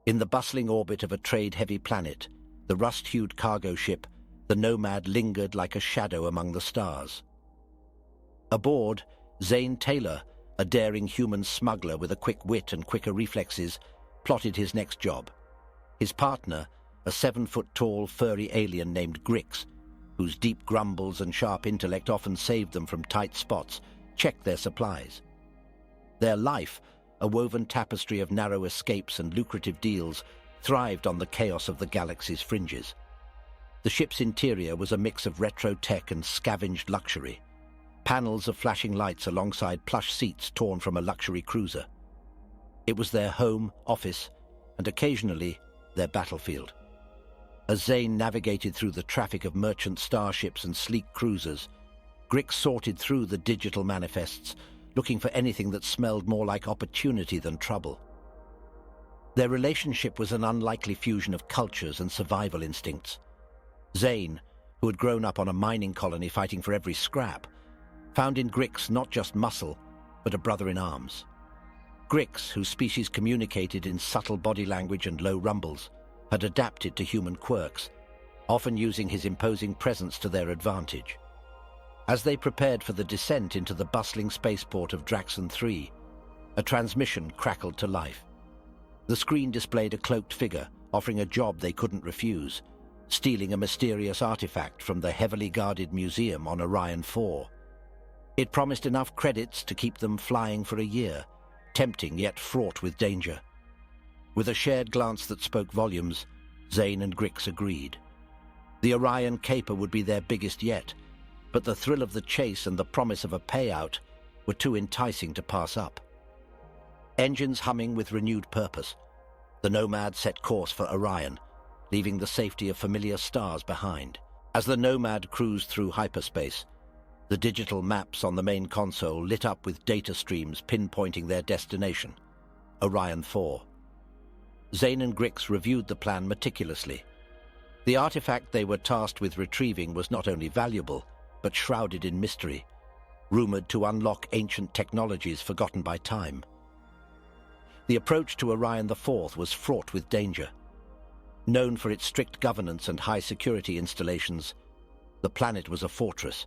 In the bustling orbit of a trade-heavy planet, the rust-hued cargo ship, the Nomad lingered like a shadow among the stars. Aboard, Zane Taylor, a daring human smuggler with a quick wit and quicker reflexes, plotted his next job. His partner, a 7-foot-tall furry alien named Grix, whose deep grumbles and sharp intellect often saved them from tight spots, checked their supplies. Their life, a woven tapestry of narrow escapes and lucrative deals, thrived on the chaos of the galaxy's fringes. The ship's interior was a mix of retro tech and scavenged luxury. Panels of flashing lights alongside plush seats torn from a luxury cruiser. It was their home, office, and occasionally their battlefield. As Zane navigated through the traffic of merchant starships and sleek cruisers, Grix sorted through the digital manifests, looking for anything that smelled more like opportunity than trouble. Their relationship was an unlikely fusion of cultures and survival instincts. Zane, who had grown up on a mining colony fighting for every scrap, found in Grix not just muscle, but a brother in arms. Grix, whose species communicated in subtle body language and low rumbles, had adapted to human quirks, often using his imposing presence to their advantage. As they prepared for the descent into the bustling spaceport of Draxon 3, a transmission crackled to life. The screen displayed a cloaked figure offering a job they couldn't refuse, stealing a mysterious artifact from the heavily guarded museum on Orion 4. It promised enough credits to keep them flying for a year, tempting yet fraught with danger. With a shared glance that spoke volumes, Zane and Grix agreed. The Orion Caper would be their biggest yet, but the thrill of the chase and the promise of a payout were too enticing to pass up. Engines humming with renewed purpose, the Nomad set course for Orion, leaving the safety of familiar stars behind. As the Nomad cruised through hyperspace, the digital maps on the main console lit up with data streams pinpointing their destination, Orion 4. Zane and Grix reviewed the plan meticulously. The artifact they were tasked with retrieving was not only valuable, but shrouded in mystery, rumored to unlock ancient technologies forgotten by time. The approach to Orion IV was fraught with danger. Known for its strict governance and high security installations, the planet was a fortress.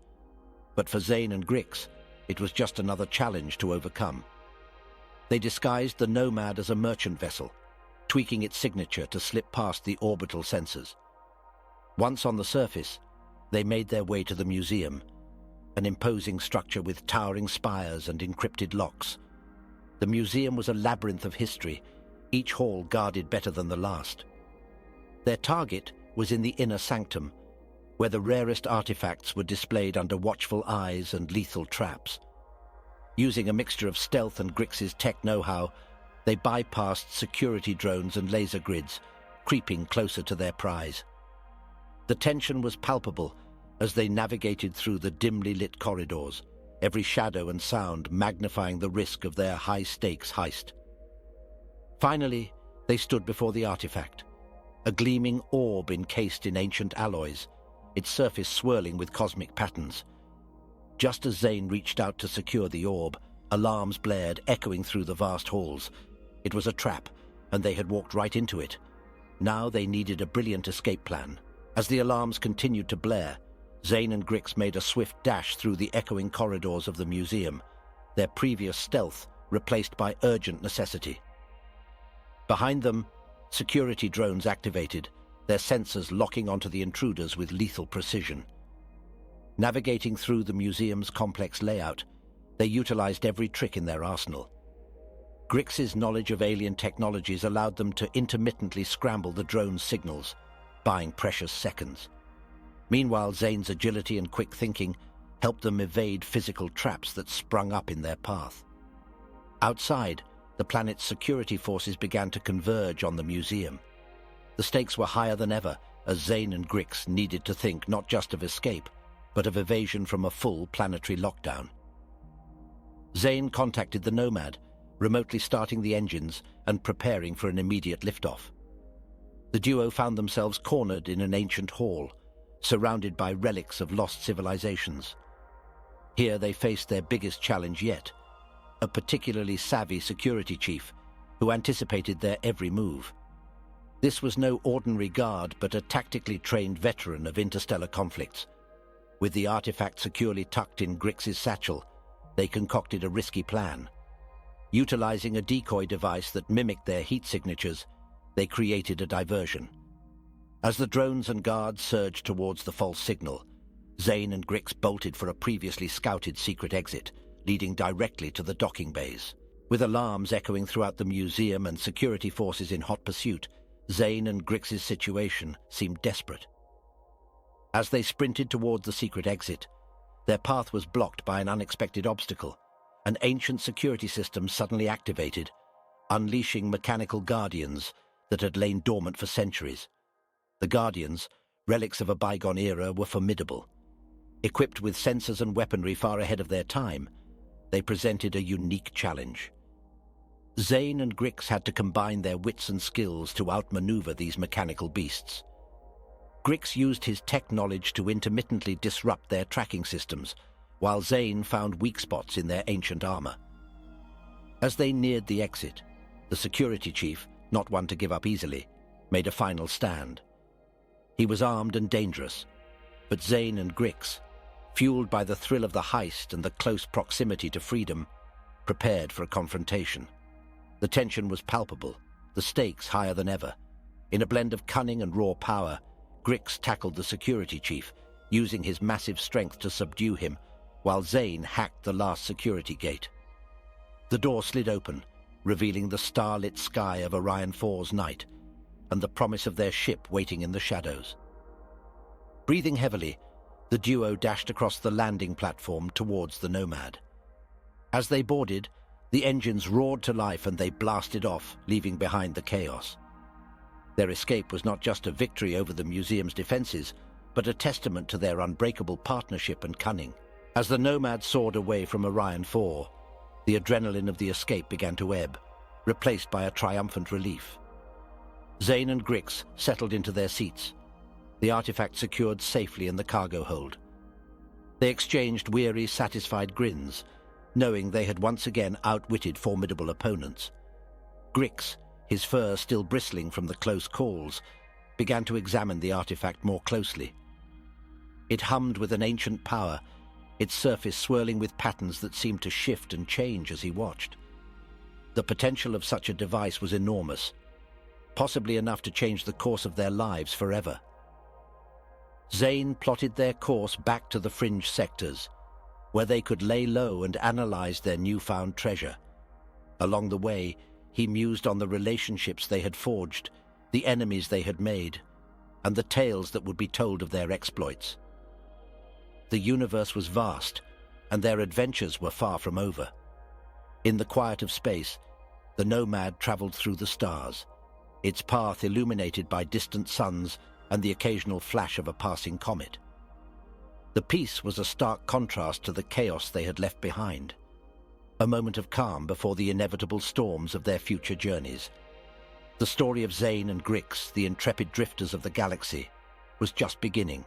But for Zane and Grix, it was just another challenge to overcome. They disguised the Nomad as a merchant vessel, tweaking its signature to slip past the orbital sensors. Once on the surface, they made their way to the museum, an imposing structure with towering spires and encrypted locks. The museum was a labyrinth of history, each hall guarded better than the last. Their target was in the inner sanctum, where the rarest artifacts were displayed under watchful eyes and lethal traps. Using a mixture of stealth and Grix's tech know-how, they bypassed security drones and laser grids, creeping closer to their prize. The tension was palpable as they navigated through the dimly lit corridors, every shadow and sound magnifying the risk of their high-stakes heist. Finally, they stood before the artifact, a gleaming orb encased in ancient alloys, its surface swirling with cosmic patterns. Just as Zane reached out to secure the orb, alarms blared, echoing through the vast halls. It was a trap, and they had walked right into it. Now they needed a brilliant escape plan. As the alarms continued to blare, Zane and Grix made a swift dash through the echoing corridors of the museum, their previous stealth replaced by urgent necessity. Behind them, security drones activated, their sensors locking onto the intruders with lethal precision. Navigating through the museum's complex layout, they utilized every trick in their arsenal. Grix's knowledge of alien technologies allowed them to intermittently scramble the drone's signals, buying precious seconds. Meanwhile, Zane's agility and quick thinking helped them evade physical traps that sprung up in their path. Outside, the planet's security forces began to converge on the museum. The stakes were higher than ever, as Zane and Grix needed to think not just of escape, but of evasion from a full planetary lockdown. Zane contacted the Nomad, remotely starting the engines and preparing for an immediate liftoff. The duo found themselves cornered in an ancient hall, surrounded by relics of lost civilizations. Here they faced their biggest challenge yet, a particularly savvy security chief who anticipated their every move. This was no ordinary guard, but a tactically trained veteran of interstellar conflicts. With the artifact securely tucked in Grix's satchel, they concocted a risky plan. Utilizing a decoy device that mimicked their heat signatures, they created a diversion. As the drones and guards surged towards the false signal, Zane and Grix bolted for a previously scouted secret exit, leading directly to the docking bays. With alarms echoing throughout the museum and security forces in hot pursuit, Zane and Grix's situation seemed desperate. As they sprinted toward the secret exit, their path was blocked by an unexpected obstacle. An ancient security system suddenly activated, unleashing mechanical guardians that had lain dormant for centuries. The guardians, relics of a bygone era, were formidable. Equipped with sensors and weaponry far ahead of their time, they presented a unique challenge. Zane and Grix had to combine their wits and skills to outmaneuver these mechanical beasts. Grix used his tech knowledge to intermittently disrupt their tracking systems, while Zane found weak spots in their ancient armor. As they neared the exit, the security chief, not one to give up easily, made a final stand. He was armed and dangerous, but Zane and Grix, fueled by the thrill of the heist and the close proximity to freedom, prepared for a confrontation. The tension was palpable, the stakes higher than ever. In a blend of cunning and raw power, Grix tackled the security chief, using his massive strength to subdue him, while Zane hacked the last security gate. The door slid open, revealing the starlit sky of Orion 4's night, and the promise of their ship waiting in the shadows. Breathing heavily, the duo dashed across the landing platform towards the Nomad. As they boarded, the engines roared to life and they blasted off, leaving behind the chaos. Their escape was not just a victory over the museum's defenses, but a testament to their unbreakable partnership and cunning. As the Nomad soared away from Orion 4, the adrenaline of the escape began to ebb, replaced by a triumphant relief. Zane and Grix settled into their seats, the artifact secured safely in the cargo hold. They exchanged weary, satisfied grins, knowing they had once again outwitted formidable opponents. Grix, his fur still bristling from the close calls, began to examine the artifact more closely. It hummed with an ancient power, its surface swirling with patterns that seemed to shift and change as he watched. The potential of such a device was enormous, possibly enough to change the course of their lives forever. Zane plotted their course back to the fringe sectors, where they could lay low and analyze their newfound treasure. Along the way, he mused on the relationships they had forged, the enemies they had made, and the tales that would be told of their exploits. The universe was vast, and their adventures were far from over. In the quiet of space, the Nomad traveled through the stars, its path illuminated by distant suns and the occasional flash of a passing comet. The peace was a stark contrast to the chaos they had left behind, a moment of calm before the inevitable storms of their future journeys. The story of Zane and Grix, the intrepid drifters of the galaxy, was just beginning.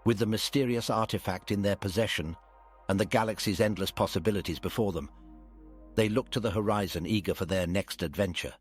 With the mysterious artifact in their possession and the galaxy's endless possibilities before them, they looked to the horizon, eager for their next adventure.